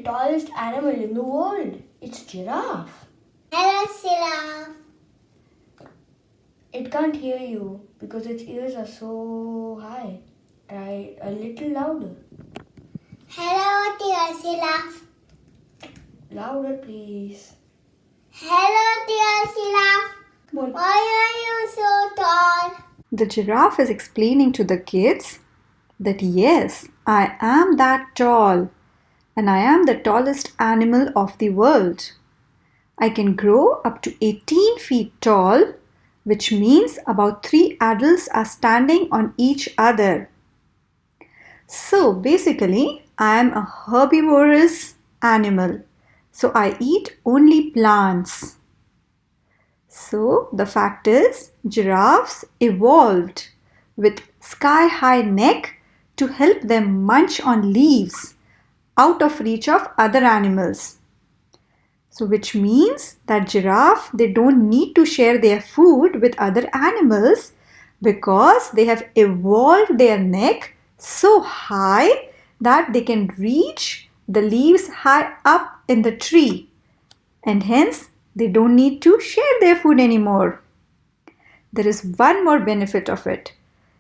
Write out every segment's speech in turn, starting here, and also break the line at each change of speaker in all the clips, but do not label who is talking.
tallest animal in the world. It's giraffe.
Hello, Giraffe.
It can't hear you because its ears are so high. Try a little louder.
Hello, dear Giraffe.
Louder, please.
Hello, dear Giraffe. Why are you so tall?
The giraffe is explaining to the kids that yes, I am that tall and I am the tallest animal of the world. I can grow up to 18 feet tall, which means about 3 adults are standing on each other. So basically, I am a herbivorous animal. So I eat only plants. So the fact is, giraffes evolved with sky-high neck to help them munch on leaves out of reach of other animals. So which means that giraffe, they don't need to share their food with other animals because they have evolved their neck so high that they can reach the leaves high up in the tree, and hence they don't need to share their food anymore. There is one more benefit of it.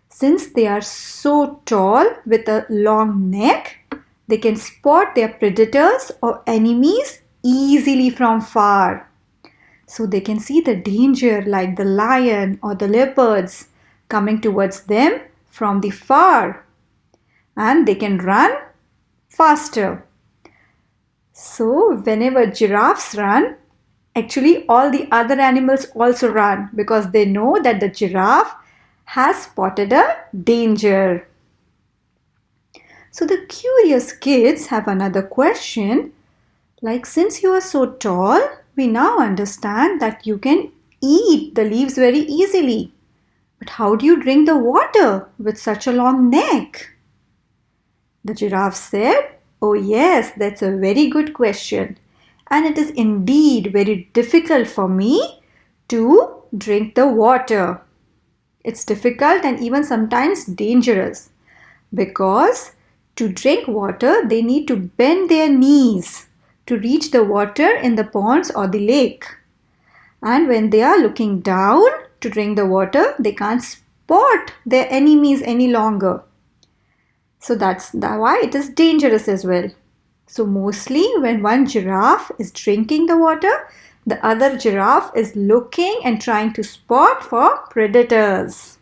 Since they are so tall with a long neck, they can spot their predators or enemies easily from far. So they can see the danger like the lion or the leopards coming towards them from the far, and they can run faster. So whenever giraffes run, actually all the other animals also run because they know that the giraffe has spotted a danger. So the curious kids have another question, like, since you are so tall, we now understand that you can eat the leaves very easily. But how do you drink the water with such a long neck? The giraffe said, "Oh yes, that's a very good question. And it is indeed very difficult for me to drink the water. It's difficult and even sometimes dangerous because to drink water, they need to bend their knees to reach the water in the ponds or the lake. And when they are looking down to drink the water, they can't spot their enemies any longer. So that's why it is dangerous as well. So mostly when one giraffe is drinking the water, the other giraffe is looking and trying to spot for predators."